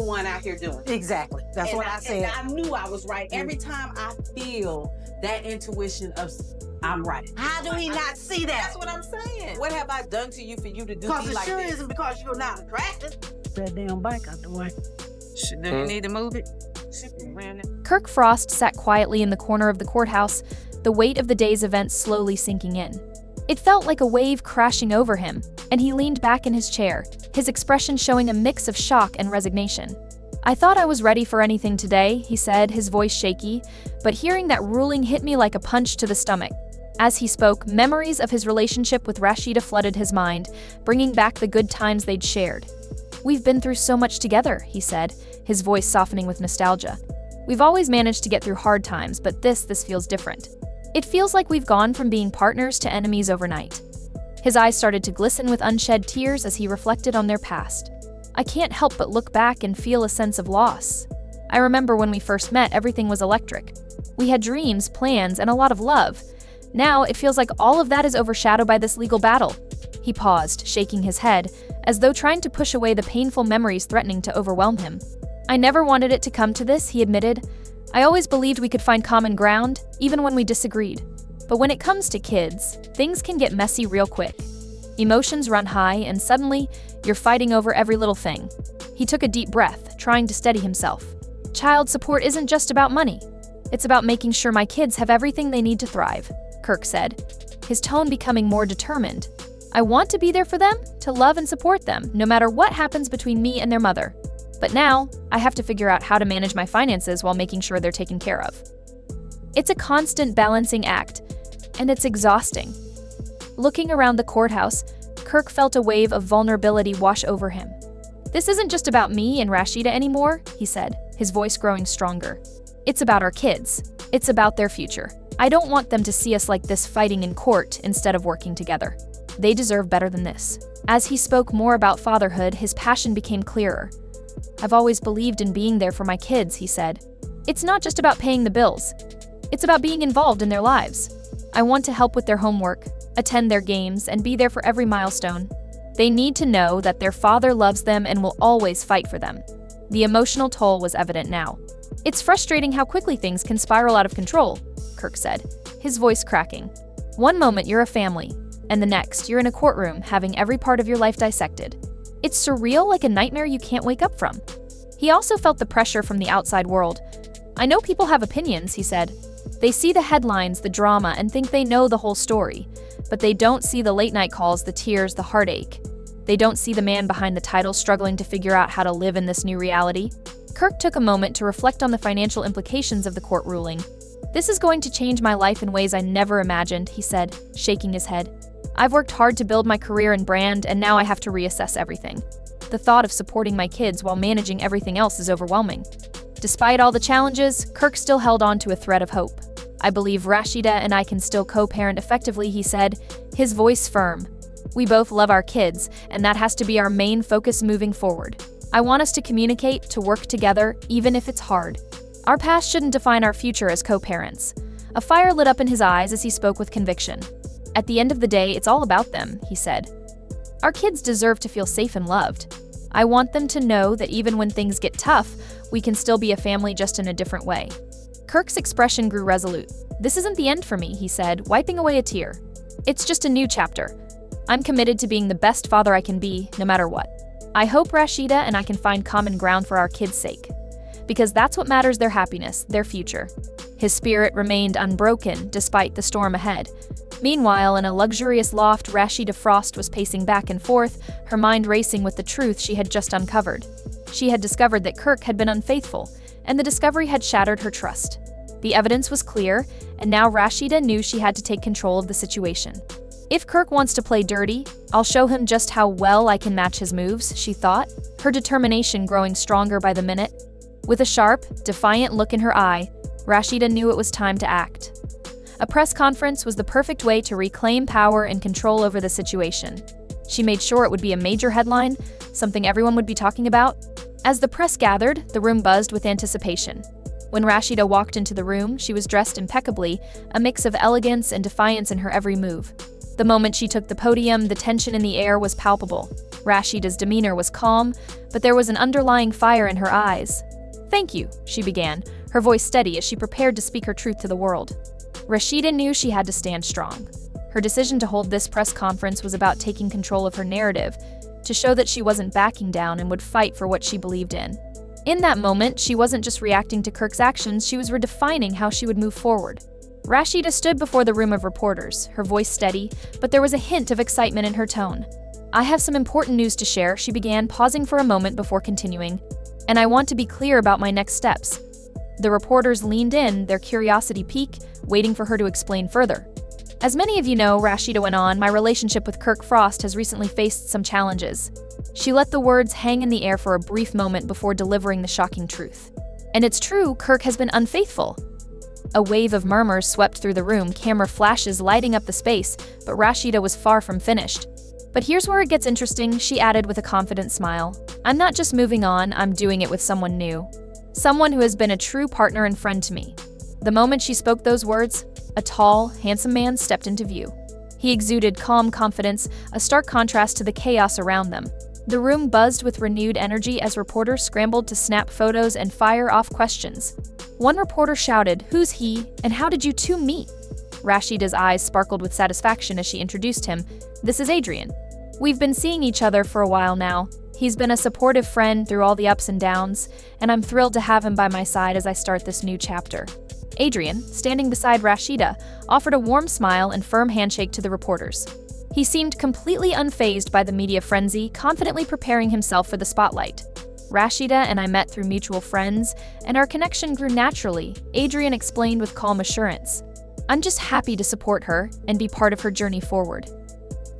the one out here doing it. Exactly. That's what I said. And I knew I was right. Every time I feel that intuition of I'm right. How do we not see that? That's what I'm saying. What have I done to you for you to do Because me it like sure this? isn't because you're not attractive. That damn bike out the way. Do you need to move it? Kirk Frost sat quietly in the corner of the courthouse, the weight of the day's events slowly sinking in. It felt like a wave crashing over him, and he leaned back in his chair, his expression showing a mix of shock and resignation. "I thought I was ready for anything today," he said, his voice shaky, but hearing that ruling hit me like a punch to the stomach. As he spoke, memories of his relationship with Rashida flooded his mind, bringing back the good times they'd shared. "We've been through so much together," he said, his voice softening with nostalgia. "We've always managed to get through hard times, but this feels different. It feels like we've gone from being partners to enemies overnight." His eyes started to glisten with unshed tears as he reflected on their past. "I can't help but look back and feel a sense of loss. I remember when we first met, everything was electric. We had dreams, plans, and a lot of love. Now it feels like all of that is overshadowed by this legal battle." He paused, shaking his head, as though trying to push away the painful memories threatening to overwhelm him. "I never wanted it to come to this," he admitted. "I always believed we could find common ground, even when we disagreed. But when it comes to kids, things can get messy real quick. Emotions run high, and suddenly, you're fighting over every little thing." He took a deep breath, trying to steady himself. "Child support isn't just about money. It's about making sure my kids have everything they need to thrive," Kirk said, his tone becoming more determined. "I want to be there for them, to love and support them, no matter what happens between me and their mother. But now, I have to figure out how to manage my finances while making sure they're taken care of." It's a constant balancing act, and it's exhausting. Looking around the courthouse, Kirk felt a wave of vulnerability wash over him. "This isn't just about me and Rashida anymore," he said, his voice growing stronger. "It's about our kids. It's about their future. I don't want them to see us like this fighting in court instead of working together. They deserve better than this." As he spoke more about fatherhood, his passion became clearer. "I've always believed in being there for my kids," he said. "It's not just about paying the bills. It's about being involved in their lives. I want to help with their homework, attend their games, and be there for every milestone. They need to know that their father loves them and will always fight for them." The emotional toll was evident now. "It's frustrating how quickly things can spiral out of control," Kirk said, his voice cracking. "One moment you're a family, and the next you're in a courtroom having every part of your life dissected. It's surreal, like a nightmare you can't wake up from." He also felt the pressure from the outside world. "I know people have opinions," he said. "They see the headlines, the drama, and think they know the whole story. But they don't see the late-night calls, the tears, the heartache. They don't see the man behind the title struggling to figure out how to live in this new reality." Kirk took a moment to reflect on the financial implications of the court ruling. "This is going to change my life in ways I never imagined," he said, shaking his head. "I've worked hard to build my career and brand, and now I have to reassess everything. The thought of supporting my kids while managing everything else is overwhelming." Despite all the challenges, Kirk still held on to a thread of hope. "I believe Rashida and I can still co-parent effectively," he said, his voice firm. "We both love our kids, and that has to be our main focus moving forward. I want us to communicate, to work together, even if it's hard. Our past shouldn't define our future as co-parents." A fire lit up in his eyes as he spoke with conviction. "At the end of the day, it's all about them," he said. "Our kids deserve to feel safe and loved. I want them to know that even when things get tough, we can still be a family, just in a different way." Kirk's expression grew resolute. "This isn't the end for me," he said, wiping away a tear. "It's just a new chapter. I'm committed to being the best father I can be, no matter what. I hope Rashida and I can find common ground for our kids' sake. Because that's what matters, their happiness, their future." His spirit remained unbroken despite the storm ahead. Meanwhile, in a luxurious loft, Rasheeda Frost was pacing back and forth, her mind racing with the truth she had just uncovered. She had discovered that Kirk had been unfaithful, and the discovery had shattered her trust. The evidence was clear, and now Rashida knew she had to take control of the situation. "If Kirk wants to play dirty, I'll show him just how well I can match his moves," she thought, her determination growing stronger by the minute. With a sharp, defiant look in her eye, Rashida knew it was time to act. A press conference was the perfect way to reclaim power and control over the situation. She made sure it would be a major headline, something everyone would be talking about. As the press gathered, the room buzzed with anticipation. When Rashida walked into the room, she was dressed impeccably, a mix of elegance and defiance in her every move. The moment she took the podium, the tension in the air was palpable. Rashida's demeanor was calm, but there was an underlying fire in her eyes. "Thank you," she began, her voice steady as she prepared to speak her truth to the world. Rashida knew she had to stand strong. Her decision to hold this press conference was about taking control of her narrative, to show that she wasn't backing down and would fight for what she believed in. In that moment, she wasn't just reacting to Kirk's actions, she was redefining how she would move forward. Rashida stood before the room of reporters, her voice steady, but there was a hint of excitement in her tone. "I have some important news to share," she began, pausing for a moment before continuing, "and I want to be clear about my next steps." The reporters leaned in, their curiosity piqued, waiting for her to explain further. "As many of you know," Rasheeda went on, "my relationship with Kirk Frost has recently faced some challenges." She let the words hang in the air for a brief moment before delivering the shocking truth. "And it's true, Kirk has been unfaithful." A wave of murmurs swept through the room, camera flashes lighting up the space, but Rasheeda was far from finished. "But here's where it gets interesting," she added with a confident smile. "I'm not just moving on, I'm doing it with someone new. Someone who has been a true partner and friend to me." The moment she spoke those words, a tall, handsome man stepped into view. He exuded calm confidence, a stark contrast to the chaos around them. The room buzzed with renewed energy as reporters scrambled to snap photos and fire off questions. One reporter shouted, "Who's he, and how did you two meet?" Rashida's eyes sparkled with satisfaction as she introduced him. "This is Adrien. We've been seeing each other for a while now. He's been a supportive friend through all the ups and downs, and I'm thrilled to have him by my side as I start this new chapter." Adrien, standing beside Rasheeda, offered a warm smile and firm handshake to the reporters. He seemed completely unfazed by the media frenzy, confidently preparing himself for the spotlight. "Rasheeda and I met through mutual friends, and our connection grew naturally," Adrien explained with calm assurance. "I'm just happy to support her and be part of her journey forward."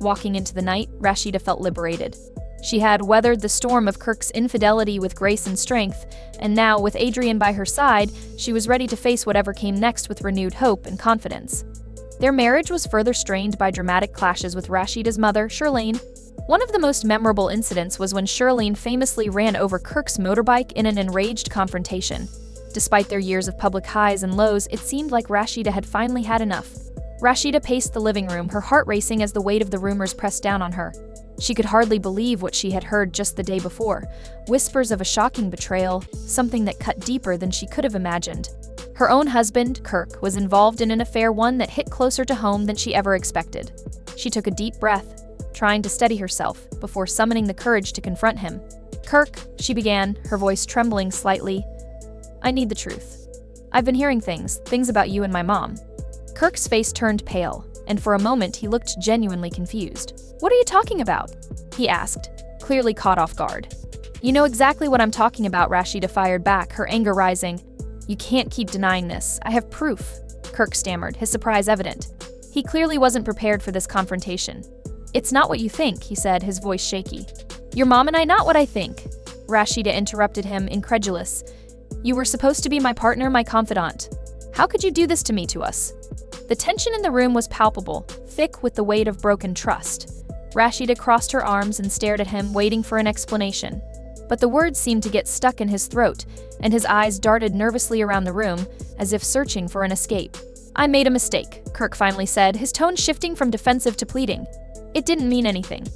Walking into the night, Rasheeda felt liberated. She had weathered the storm of Kirk's infidelity with grace and strength, and now, with Adrien by her side, she was ready to face whatever came next with renewed hope and confidence. Their marriage was further strained by dramatic clashes with Rasheeda's mother, Shirlene. One of the most memorable incidents was when Shirlene famously ran over Kirk's motorbike in an enraged confrontation. Despite their years of public highs and lows, it seemed like Rasheeda had finally had enough. Rasheeda paced the living room, her heart racing as the weight of the rumors pressed down on her. She could hardly believe what she had heard just the day before. Whispers of a shocking betrayal, something that cut deeper than she could have imagined. Her own husband, Kirk, was involved in an affair, one that hit closer to home than she ever expected. She took a deep breath, trying to steady herself before summoning the courage to confront him. "Kirk," she began, her voice trembling slightly, "I need the truth. I've been hearing things about you and my mom." Kirk's face turned pale, and for a moment he looked genuinely confused. "What are you talking about?" he asked, clearly caught off guard. "You know exactly what I'm talking about," Rasheeda fired back, her anger rising. "You can't keep denying this. I have proof," Kirk stammered, his surprise evident. He clearly wasn't prepared for this confrontation. "It's not what you think," he said, his voice shaky. "Your mom and I, not what I think." Rasheeda interrupted him, incredulous. "You were supposed to be my partner, my confidant. How could you do this to us?" The tension in the room was palpable, thick with the weight of broken trust. Rasheeda crossed her arms and stared at him, waiting for an explanation. But the words seemed to get stuck in his throat, and his eyes darted nervously around the room, as if searching for an escape. "I made a mistake," Kirk finally said, his tone shifting from defensive to pleading. It didn't mean anything."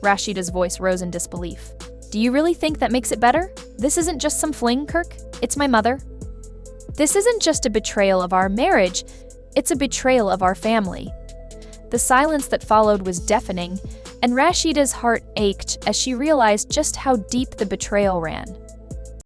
Rasheeda's voice rose in disbelief. "Do you really think that makes it better? This isn't just some fling, Kirk. It's my mother. This isn't just a betrayal of our marriage, it's a betrayal of our family." The silence that followed was deafening, and Rasheeda's heart ached as she realized just how deep the betrayal ran.